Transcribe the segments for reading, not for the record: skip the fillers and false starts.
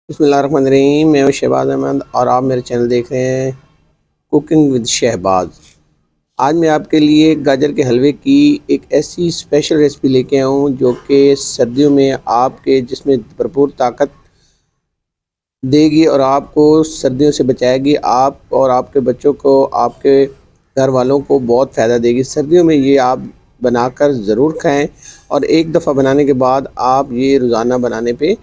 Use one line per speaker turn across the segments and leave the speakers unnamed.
बिस्मिल्लाहिर्रहमानिर्रहीम। मैं हूं शहबाज अहमद और आप मेरे चैनल देख रहे हैं कुकिंग विद शहबाज। आज मैं आपके लिए गाजर के हलवे की एक ऐसी स्पेशल रेसिपी लेके आया हूँ जो कि सर्दियों में आपके जिसमें भरपूर ताकत देगी और आपको सर्दियों से बचाएगी। आप और आपके बच्चों को, आपके घर वालों को बहुत फ़ायदा देगी। सर्दियों में ये आप बनाकर ज़रूर खाएं और एक दफ़ा बनाने के बाद आप ये रोज़ाना बनाने पे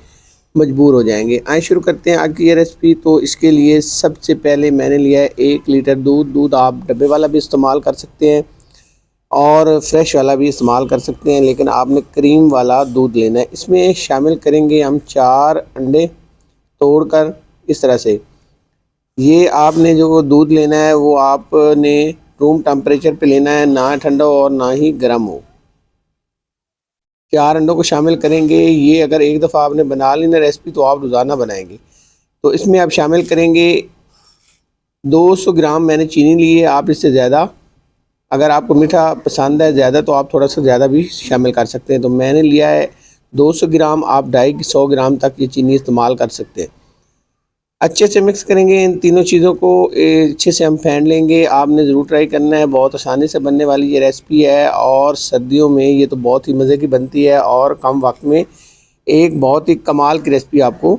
मजबूर हो जाएंगे। आइए शुरू करते हैं आज की ये रेसिपी। तो इसके लिए सबसे पहले मैंने लिया है 1 लीटर दूध। दूध आप डब्बे वाला भी इस्तेमाल कर सकते हैं और फ्रेश वाला भी इस्तेमाल कर सकते हैं, लेकिन आपने क्रीम वाला दूध लेना है। इसमें शामिल करेंगे हम 4 अंडे तोड़कर। इस तरह से ये आपने जो दूध लेना है वो आपने रूम टेम्परेचर पे लेना है, ना ठंडा हो और ना ही गर्म हो। 4 अंडों को शामिल करेंगे। ये अगर एक दफ़ा आपने बना ली ना रेसिपी तो आप रोज़ाना बनाएंगे। तो इसमें आप शामिल करेंगे 200 ग्राम मैंने चीनी ली है। आप इससे ज़्यादा, अगर आपको मीठा पसंद है ज़्यादा तो आप थोड़ा सा ज़्यादा भी शामिल कर सकते हैं। तो मैंने लिया है 200 ग्राम। आप 250 ग्राम तक ये चीनी इस्तेमाल कर सकते हैं। अच्छे से मिक्स करेंगे इन तीनों चीज़ों को। अच्छे से हम फेंट लेंगे। आपने ज़रूर ट्राई करना है, बहुत आसानी से बनने वाली ये रेसिपी है और सर्दियों में ये तो बहुत ही मज़े की बनती है और कम वक्त में एक बहुत ही कमाल की रेसिपी आपको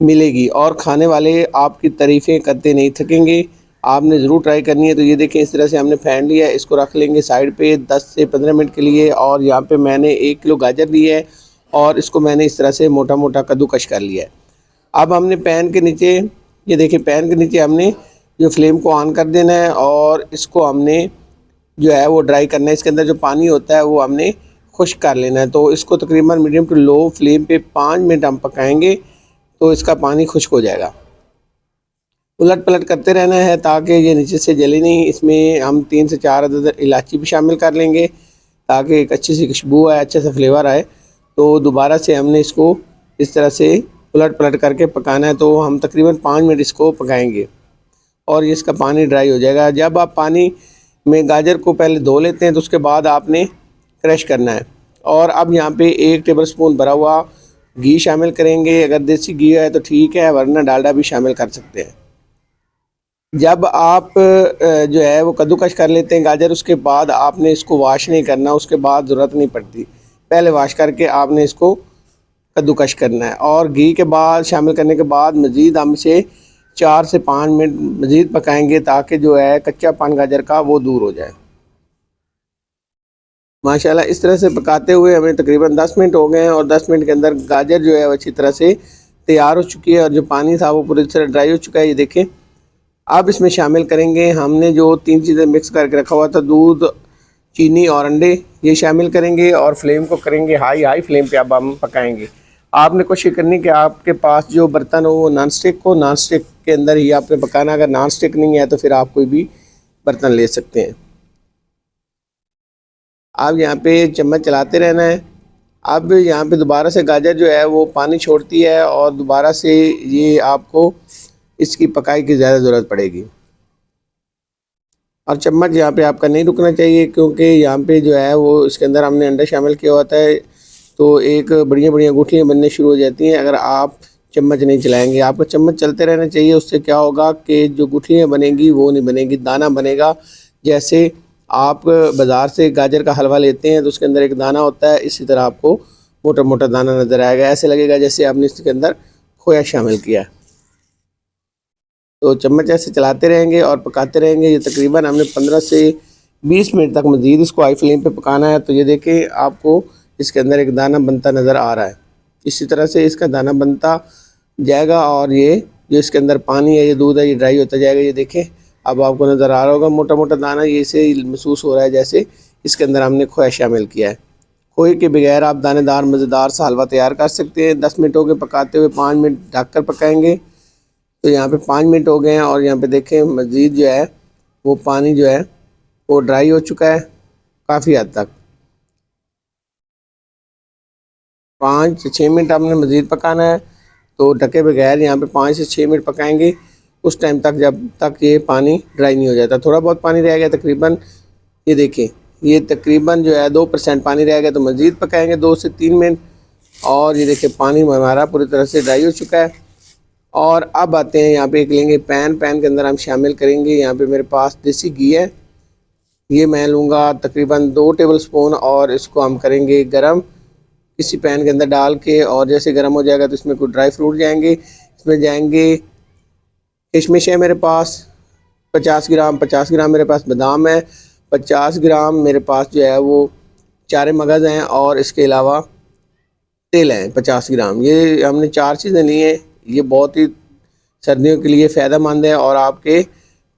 मिलेगी और खाने वाले आपकी तारीफ़ें करते नहीं थकेंगे। आपने ज़रूर ट्राई करनी है। तो ये देखें, इस तरह से हमने फेंट लिया है। इसको रख लेंगे साइड पे 10 से 15 मिनट के लिए। और यहाँ पे मैंने 1 किलो गाजर ली है और इसको मैंने इस तरह से मोटा मोटा कद्दूकश कर लिया है। अब हमने पैन के नीचे, ये देखिए, पैन के नीचे हमने जो फ्लेम को ऑन कर देना है और इसको हमने जो है वो ड्राई करना है। इसके अंदर जो पानी होता है वो हमने खुश्क कर लेना है। तो इसको तकरीबन मीडियम टू लो फ्लेम पे 5 मिनट हम पकाएंगे तो इसका पानी खुश्क हो जाएगा। उलट पलट करते रहना है ताकि ये नीचे से जले नहीं। इसमें हम 3 से 4 अदद इलायची भी शामिल कर लेंगे ताकि एक अच्छी सी खुशबू आए, अच्छा सा फ्लेवर आए। तो दोबारा से हमने इसको इस तरह से उलट पलट करके पकाना है। तो हम तकरीबन 5 मिनट इसको पकाएंगे और इसका पानी ड्राई हो जाएगा। जब आप पानी में गाजर को पहले धो लेते हैं तो उसके बाद आपने क्रश करना है। और अब यहाँ पे 1 टेबल स्पून भरा हुआ घी शामिल करेंगे। अगर देसी घी है तो ठीक है, वरना डालडा भी शामिल कर सकते हैं। जब आप जो है वो कद्दूकश कर लेते हैं गाजर, उसके बाद आपने इसको वॉश नहीं करना, उसके बाद ज़रूरत नहीं पड़ती। पहले वॉश करके आपने इसको कद्दूकश करना है और घी के बाद शामिल करने के बाद मज़ीद हम इसे 4 से 5 मिनट मज़ीद पकाएंगे ताकि जो है कच्चापन गाजर का वो दूर हो जाए। माशाल्लाह इस तरह से पकाते हुए हमें तकरीबन 10 मिनट हो गए हैं और 10 मिनट के अंदर गाजर जो है वो अच्छी तरह से तैयार हो चुकी है और जो पानी था वो पूरी तरह ड्राई हो चुका है। ये देखें, अब इसमें शामिल करेंगे हमने जो 3 चीज़ें मिक्स करके रखा हुआ था, दूध, चीनी और अंडे, ये शामिल करेंगे और फ्लेम को करेंगे हाई फ्लेम पे अब हम पकाएंगे। आपने कोशिश करनी कि आपके पास जो बर्तन हो वो नॉन स्टिक हो, नॉन स्टिक के अंदर ही आपने पकाना। अगर नॉन स्टिक नहीं है तो फिर आप कोई भी बर्तन ले सकते हैं। आप यहाँ पे चम्मच चलाते रहना है। अब यहाँ पे दोबारा से गाजर जो है वो पानी छोड़ती है और दोबारा से ये आपको इसकी पकाई की ज़्यादा ज़रूरत पड़ेगी और चम्मच यहाँ पे आपका नहीं रुकना चाहिए क्योंकि यहाँ पे जो है वो इसके अंदर हमने अंडा शामिल किया होता है। तो एक बढ़िया बढ़िया गुठलियाँ बनने शुरू हो जाती हैं अगर आप चम्मच नहीं चलाएंगे। आपको चम्मच चलते रहना चाहिए। उससे क्या होगा कि जो गुठलियाँ बनेंगी वो नहीं बनेगी, दाना बनेगा। जैसे आप बाज़ार से गाजर का हलवा लेते हैं तो उसके अंदर एक दाना होता है, इसी तरह आपको मोटा मोटा दाना नज़र आएगा। ऐसे लगेगा जैसे आपने इसके अंदर खोया शामिल किया है। तो चम्मच ऐसे चलाते रहेंगे और पकाते रहेंगे। ये तकरीबन हमने 15 से 20 मिनट तक मज़ीद इसको हाई फ्लेम पे पकाना है। तो ये देखें, आपको इसके अंदर एक दाना बनता नज़र आ रहा है। इसी तरह से इसका दाना बनता जाएगा और ये जो इसके अंदर पानी है, ये दूध है, ये ड्राई होता जाएगा। ये देखें, अब आपको नज़र आ रहा होगा मोटा मोटा दाना, ये इसे महसूस हो रहा है जैसे इसके अंदर हमने खोया शामिल किया है। खोए के बगैर आप दानेदार मज़ेदार सा हलवा तैयार कर सकते हैं। 10 मिनट हो गए पकाते हुए, 5 मिनट ढक कर पकाएँगे। तो यहाँ पे 5 मिनट हो गए हैं और यहाँ पे देखें मज़ीद जो है वो पानी जो है वो ड्राई हो चुका है काफ़ी हद तक। 5 से 6 मिनट आपने मज़ीद पकाना है। तो ढके बगैर यहाँ पे 5 से 6 मिनट पकाएंगे उस टाइम तक जब तक ये पानी ड्राई नहीं हो जाता। थोड़ा बहुत पानी रह गया तकरीबन, ये देखें, ये तकरीबन जो है 2% पानी रह गया। तो मज़ीद पकाएंगे 2 से 3 मिनट और ये देखें पानी हमारा पूरी तरह से ड्राई हो चुका है। और अब आते हैं यहाँ पे एक लेंगे पैन के अंदर हम शामिल करेंगे, यहाँ पे मेरे पास देसी घी है, ये मैं लूँगा तकरीबन 2 टेबलस्पून और इसको हम करेंगे गरम किसी पैन के अंदर डाल के। और जैसे गरम हो जाएगा तो इसमें कुछ ड्राई फ्रूट जाएंगे, इसमें जाएंगे किशमिश है मेरे पास 50 ग्राम मेरे पास बादाम है, 50 ग्राम मेरे पास जो है वो चारे मगज़ हैं, और इसके अलावा तेल है 50 ग्राम। ये हमने 4 चीज़ें ली हैं। ये बहुत ही सर्दियों के लिए फ़ायदेमंद है और आपके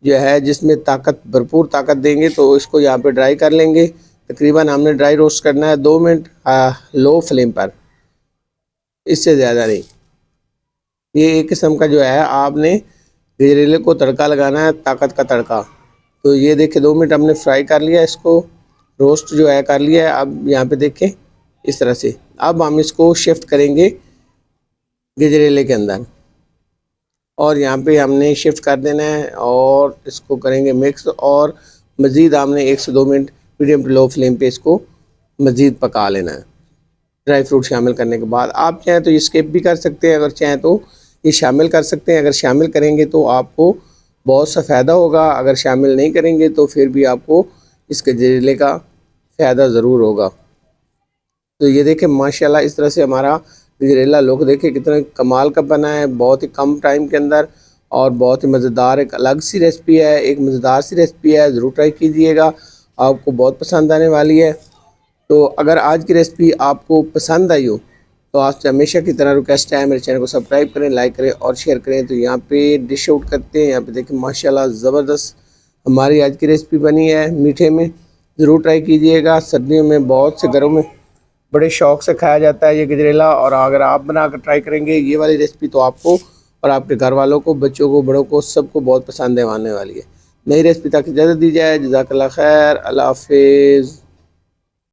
जो है जिसमें ताकत भरपूर ताकत देंगे। तो इसको यहाँ पे ड्राई कर लेंगे। तकरीबन हमने ड्राई रोस्ट करना है 2 मिनट लो फ्लेम पर, इससे ज़्यादा नहीं। ये एक किस्म का जो है आपने गजरेले को तड़का लगाना है, ताकत का तड़का। तो ये देखिए 2 मिनट हमने फ्राई कर लिया, इसको रोस्ट जो है कर लिया है। अब यहाँ पे देखें इस तरह से। अब हम इसको शिफ्ट करेंगे गजरेले के अंदर, और यहाँ पे हमने शिफ्ट कर देना है और इसको करेंगे मिक्स। और मज़ीद हमने 1 से 2 minute medium to low flame पे इसको मज़ीद पका लेना है। ड्राई फ्रूट शामिल करने के बाद आप चाहें तो ये स्किप भी कर सकते हैं, अगर चाहें तो ये शामिल कर सकते हैं। अगर शामिल करेंगे तो आपको बहुत सा फ़ायदा होगा, अगर शामिल नहीं करेंगे तो फिर भी आपको इस गजरेले का फ़ायदा ज़रूर होगा। तो ये देखें माशाल्लाह इस तरह से हमारा गजरेला लुक देखें कितना कमाल का बना है, बहुत ही कम टाइम के अंदर, और बहुत ही मज़ेदार एक अलग सी रेसिपी है, एक मज़ेदार सी रेसिपी है। ज़रूर ट्राई कीजिएगा, आपको बहुत पसंद आने वाली है। तो अगर आज की रेसिपी आपको पसंद आई हो तो आपसे हमेशा की तरह रिक्वेस्ट है मेरे चैनल को सब्सक्राइब करें, लाइक करें और शेयर करें। तो यहाँ पे डिश आउट करते हैं। यहाँ पे देखें माशाल्लाह ज़बरदस्त हमारी आज की रेसिपी बनी है मीठे में। ज़रूर ट्राई कीजिएगा। सर्दियों में बहुत से घरों में बड़े शौक़ से खाया जाता है ये गजरेला, और अगर आप बना कर ट्राई करेंगे ये वाली रेसिपी तो आपको और आपके घर वालों को, बच्चों को, बड़ों को, सबको बहुत पसंद आने वाली है। नई रेसिपी तक इजाज़त दी जाए। जज़ाकल्लाह खैर, अल्लाह हाफ़िज़।